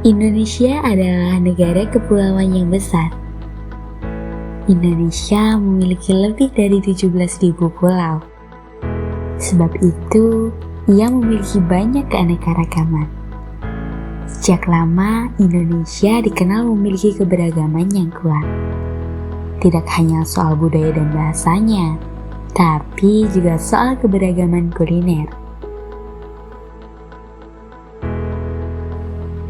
Indonesia adalah negara kepulauan yang besar. Indonesia memiliki lebih dari 17.000 pulau. Sebab itu, ia memiliki banyak keanekaragaman. Sejak lama, Indonesia dikenal memiliki keberagaman yang kuat. Tidak hanya soal budaya dan bahasanya, tapi juga soal keberagaman kuliner.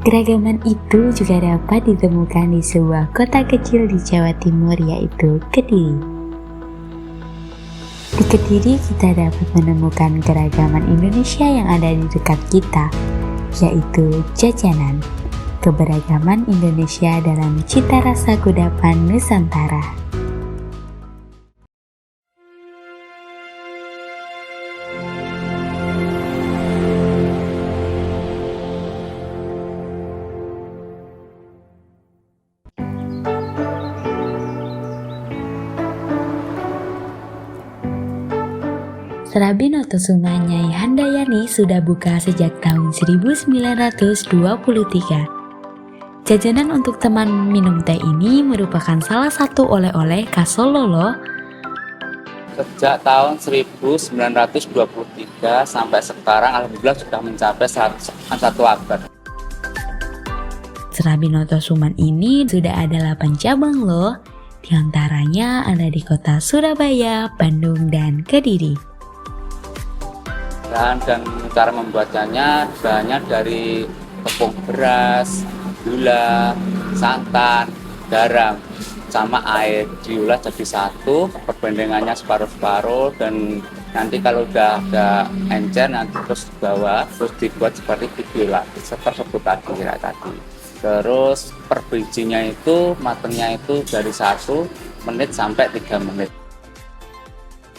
Keragaman itu juga dapat ditemukan di sebuah kota kecil di Jawa Timur, yaitu Kediri. Di Kediri kita dapat menemukan keragaman Indonesia yang ada di dekat kita, yaitu jajanan. Keberagaman Indonesia dalam cita rasa kudapan Nusantara. Serabi Notosuman Nyai Handayani sudah buka sejak tahun 1923. Jajanan untuk teman minum teh ini merupakan salah satu oleh-oleh khas Solo loh. Sejak tahun 1923 sampai sekarang alhamdulillah sudah mencapai 101 abad. Serabi Notosuman ini sudah ada 8 cabang loh. Di antaranya ada di kota Surabaya, Bandung, dan Kediri. Dan cara membuatnya bahannya dari tepung beras, gula, santan, garam, sama air diolah jadi satu, perbendengannya separuh-separuh, dan nanti kalau udah ada encer nanti terus dibawa, terus dibuat seperti video lagi, seperti tadi. Terus per bijinya itu matangnya itu dari 1 menit sampai 3 menit.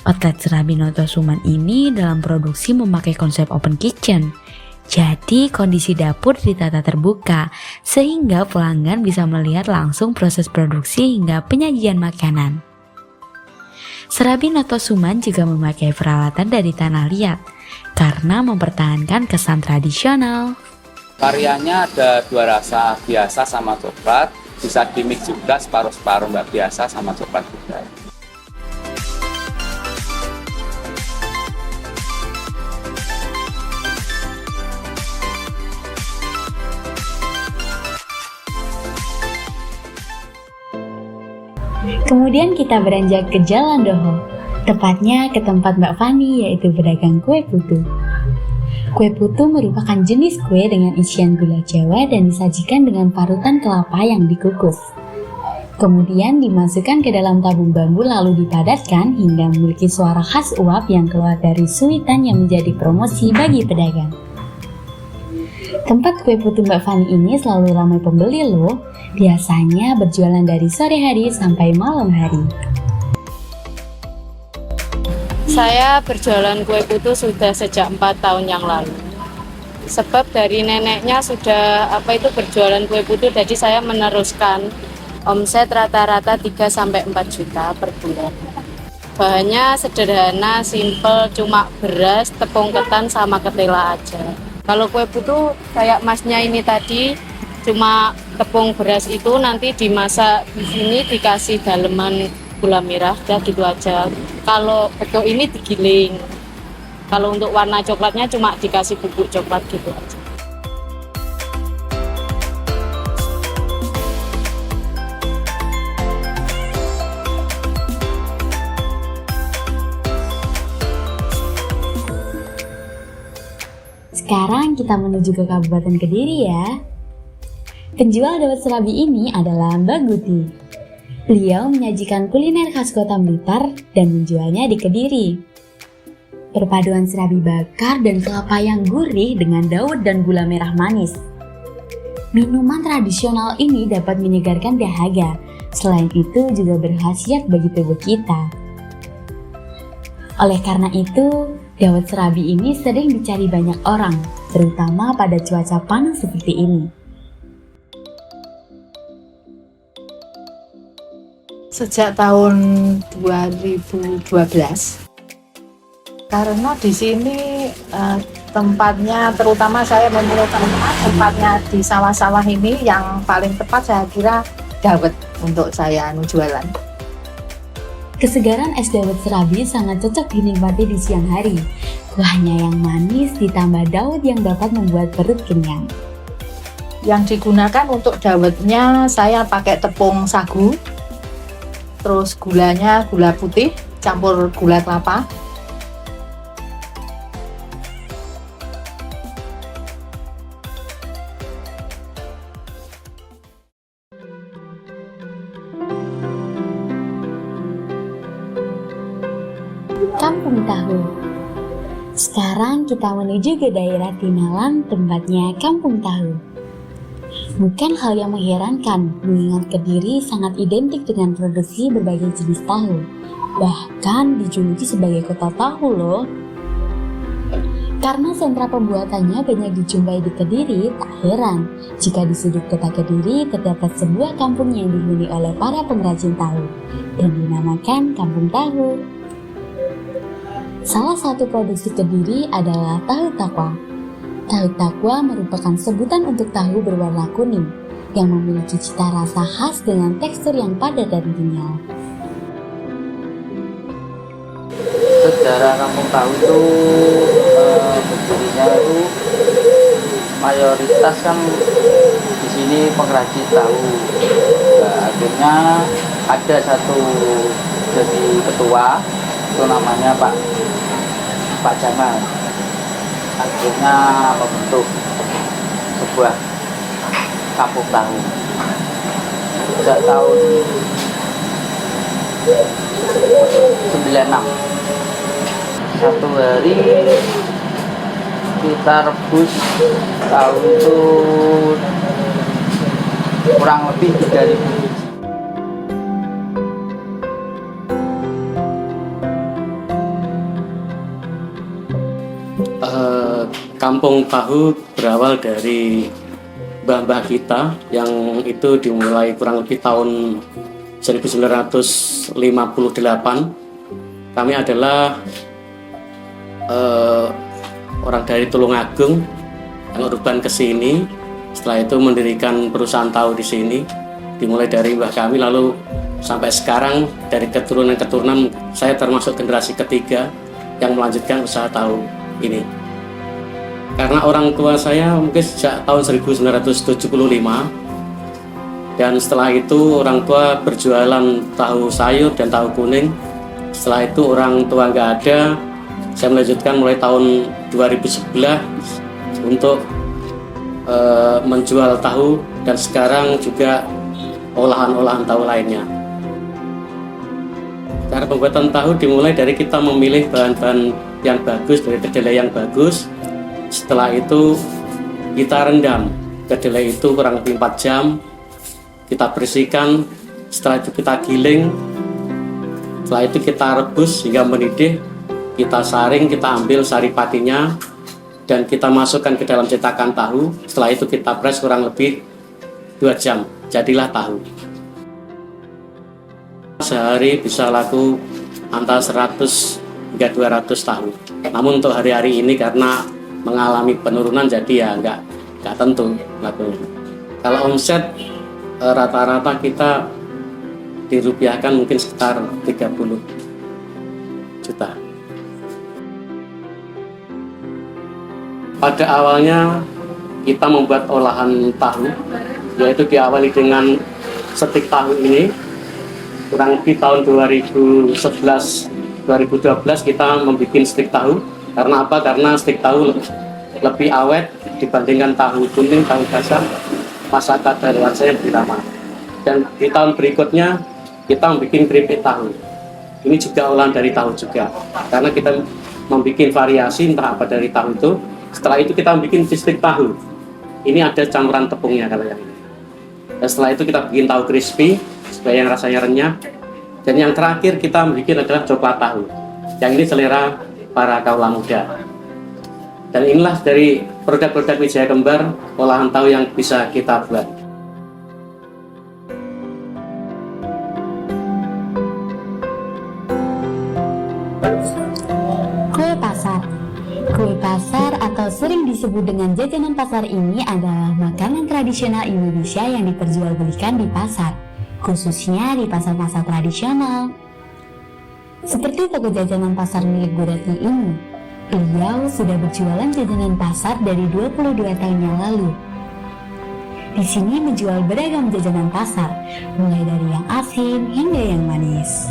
Outlet Serabi Notosuman ini dalam produksi memakai konsep open kitchen. Jadi kondisi dapur ditata terbuka sehingga pelanggan bisa melihat langsung proses produksi hingga penyajian makanan. Serabi Notosuman juga memakai peralatan dari tanah liat karena mempertahankan kesan tradisional. Variannya ada 2 rasa, biasa sama coklat, bisa dimix juga separuh-separuh, mbak, biasa sama coklat juga. Kemudian kita beranjak ke Jalan Doho, tepatnya ke tempat Mbak Fani, yaitu pedagang kue putu. Kue putu merupakan jenis kue dengan isian gula Jawa dan disajikan dengan parutan kelapa yang dikukus. Kemudian dimasukkan ke dalam tabung bambu lalu dipadatkan hingga memiliki suara khas uap yang keluar dari suitan yang menjadi promosi bagi pedagang. Tempat kue putu Mbak Fani ini selalu ramai pembeli loh. Biasanya berjualan dari sore hari sampai malam hari. Saya berjualan kue putu sudah sejak 4 tahun yang lalu. Sebab dari neneknya sudah berjualan kue putu, jadi saya meneruskan. Omset rata-rata 3-4 juta per bulan. Bahannya sederhana, simple, cuma beras, tepung ketan sama ketela aja. Kalau kue putu kayak masnya ini tadi, cuma tepung beras itu nanti dimasak di sini dikasih daleman gula merah, udah gitu aja. Kalau betul ini digiling. Kalau untuk warna coklatnya cuma dikasih bubuk coklat gitu aja. Sekarang kita menuju ke Kabupaten Kediri ya. Penjual dawet serabi ini adalah Mbak Guti. Beliau menyajikan kuliner khas Kota Blitar dan menjualnya di Kediri. Perpaduan serabi bakar dan kelapa yang gurih dengan dawet dan gula merah manis. Minuman tradisional ini dapat menyegarkan dahaga. Selain itu juga berkhasiat bagi tubuh kita. Oleh karena itu, dawet serabi ini sering dicari banyak orang, terutama pada cuaca panas seperti ini. Sejak tahun 2012, karena di sini Tempatnya terutama saya memilih tempatnya di sawah-sawah ini yang paling tepat saya kira dawet untuk saya jualan. Kesegaran es dawet serabi sangat cocok dinikmati di siang hari. Kuahnya yang manis ditambah dawet yang dapat membuat perut kenyang. Yang digunakan untuk dawetnya saya pakai tepung sagu, terus gulanya gula putih campur gula kelapa. Kampung Tahu. Sekarang kita menuju ke daerah Tinalan, tempatnya Kampung Tahu. Bukan hal yang mengherankan, mengingat Kediri sangat identik dengan produksi berbagai jenis tahu. Bahkan dijuluki sebagai kota tahu loh. Karena sentra pembuatannya banyak dijumpai di Kediri, tak heran jika di sudut kota Kediri terdapat sebuah kampung yang dihuni oleh para pengrajin tahu dan dinamakan Kampung Tahu. Salah satu produksi Kediri adalah tahu takwa. Tahu takwa merupakan sebutan untuk tahu berwarna kuning yang memiliki cita rasa khas dengan tekstur yang padat dan kenyal. Sejarah Kampung Tahu itu berdirinya itu mayoritas kan di sini pengrajin tahu. Nah, akhirnya ada satu jadi ketua, itu namanya Pak Jamal. Akhirnya membentuk sebuah kampung tahu. Sejak tahun 96. Satu hari kita rebus tahu itu kurang lebih 3.000 biji. Kampung Tahu berawal dari mbah-mbah kita yang itu dimulai kurang lebih tahun 1958. Kami adalah orang dari Tulungagung yang urban ke sini. Setelah itu mendirikan perusahaan tahu di sini. Dimulai dari mbah kami lalu sampai sekarang dari keturunan-keturunan saya termasuk generasi ketiga yang melanjutkan usaha tahu ini. Karena orang tua saya mungkin sejak tahun 1975 dan setelah itu orang tua berjualan tahu sayur dan tahu kuning. Setelah itu orang tua nggak ada, saya melanjutkan mulai tahun 2011 untuk menjual tahu dan sekarang juga olahan-olahan tahu lainnya. Cara pembuatan tahu dimulai dari kita memilih bahan-bahan yang bagus dari kedelai yang bagus. Setelah itu kita rendam kedelai itu kurang lebih 4 jam, kita bersihkan, setelah itu kita giling, setelah itu kita rebus hingga mendidih, kita saring, kita ambil saripatinya dan kita masukkan ke dalam cetakan tahu. Setelah itu kita press kurang lebih 2 jam, jadilah tahu. Sehari bisa laku antara 100 hingga 200 tahu. Namun untuk hari-hari ini karena mengalami penurunan jadi ya nggak tentu lakunya. Kalau omset rata-rata kita dirupiahkan mungkin sekitar 30 juta. Pada awalnya kita membuat olahan tahu, yaitu diawali dengan stik tahu ini. Kurang lebih tahun 2011-2012 kita membuat stik tahu. Karena apa? Karena stik tahu lebih awet dibandingkan tahu kuning, tahu basah, masa kadaluarsanya lebih lama. Dan di tahun berikutnya kita membuat keripik tahu. Ini juga olahan dari tahu juga. Karena kita membuat variasi entah apa dari tahu itu. Setelah itu kita membuat stik tahu. Ini ada campuran tepungnya kalau yang ini. Dan setelah itu kita bikin tahu crispy supaya yang rasanya renyah. Dan yang terakhir kita membuat adalah coklat tahu. Yang ini selera para kaula muda. Dan inilah dari produk-produk Wijaya Kembar, olahan tahu yang bisa kita buat. Kue pasar. Kue pasar atau disebut dengan jajanan pasar ini adalah makanan tradisional Indonesia yang diperjualbelikan di pasar, khususnya di pasar-pasar tradisional. Seperti toko jajanan pasar milik Bu Retno ini, beliau sudah berjualan jajanan pasar dari 22 tahun yang lalu. Di sini menjual beragam jajanan pasar, mulai dari yang asin hingga yang manis.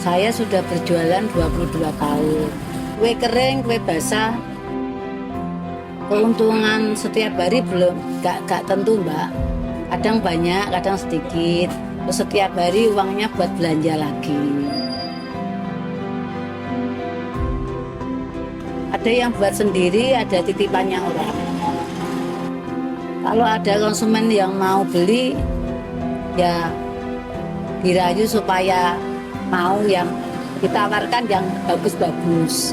Saya sudah berjualan 22 tahun. Kue kering, kue basah. Keuntungan setiap hari belum, gak tentu Mbak. Kadang banyak, kadang sedikit. Terus setiap hari uangnya buat belanja lagi. Ada yang buat sendiri, ada titipannya orang. Kalau ada konsumen yang mau beli, ya dirayu supaya mau yang ditawarkan yang bagus-bagus.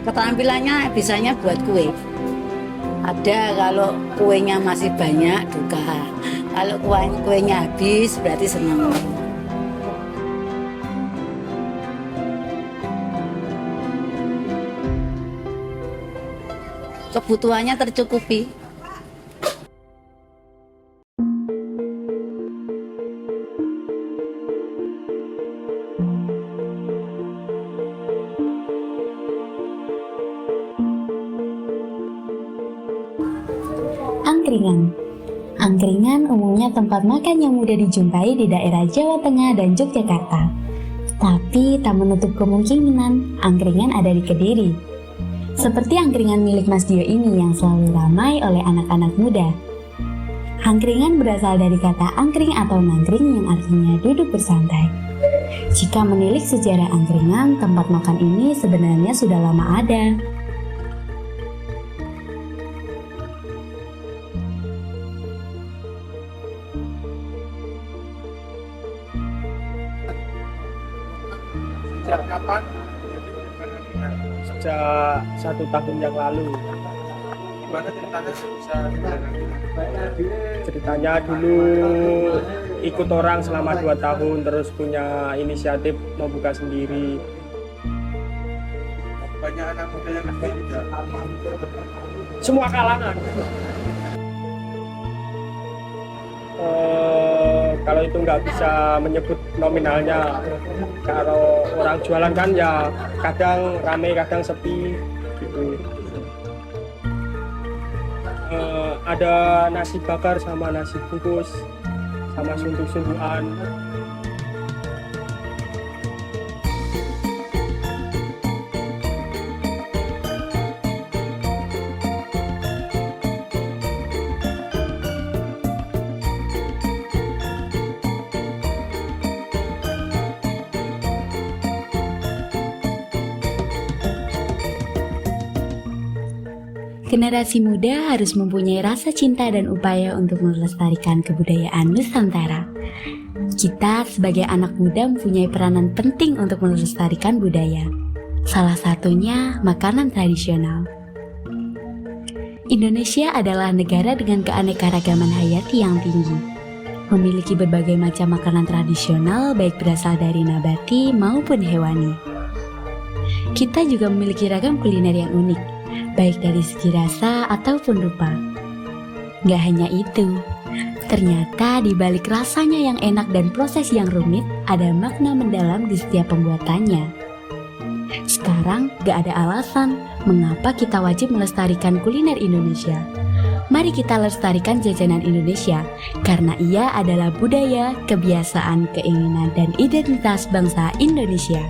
Keterampilannya bisanya buat kue. Ada kalau kuenya masih banyak duka. Kalau kuenya habis berarti senang. Kebutuhannya tercukupi. Angkringan. Angkringan umumnya tempat makan yang mudah dijumpai di daerah Jawa Tengah dan Yogyakarta. Tapi tak menutup kemungkinan angkringan ada di Kediri. Seperti angkringan milik Mas Dio ini yang selalu ramai oleh anak-anak muda. Angkringan berasal dari kata angkring atau nangkring yang artinya duduk bersantai. Jika menilik sejarah angkringan, tempat makan ini sebenarnya sudah lama ada. Sejak kapan? Sejak 1 tahun yang lalu. Gimana ceritanya bisa? Ceritanya dulu ikut orang selama 2 tahun, terus punya inisiatif membuka sendiri. Banyak anak muda yang aktif juga. Semua kalangan. Kalau itu nggak bisa menyebut nominalnya. Kalau orang jualan kan ya kadang rame, kadang sepi gitu. Ada nasi bakar sama nasi bungkus sama suntuk-suntukan. Generasi muda harus mempunyai rasa cinta dan upaya untuk melestarikan kebudayaan Nusantara. Kita sebagai anak muda mempunyai peranan penting untuk melestarikan budaya. Salah satunya makanan tradisional. Indonesia adalah negara dengan keanekaragaman hayati yang tinggi. Memiliki berbagai macam makanan tradisional baik berasal dari nabati maupun hewani. Kita juga memiliki ragam kuliner yang unik, baik dari segi rasa ataupun rupa. Gak hanya itu, ternyata di balik rasanya yang enak dan proses yang rumit, ada makna mendalam di setiap pembuatannya. Sekarang gak ada alasan mengapa kita wajib melestarikan kuliner Indonesia. Mari kita lestarikan jajanan Indonesia, karena ia adalah budaya, kebiasaan, keinginan, dan identitas bangsa Indonesia.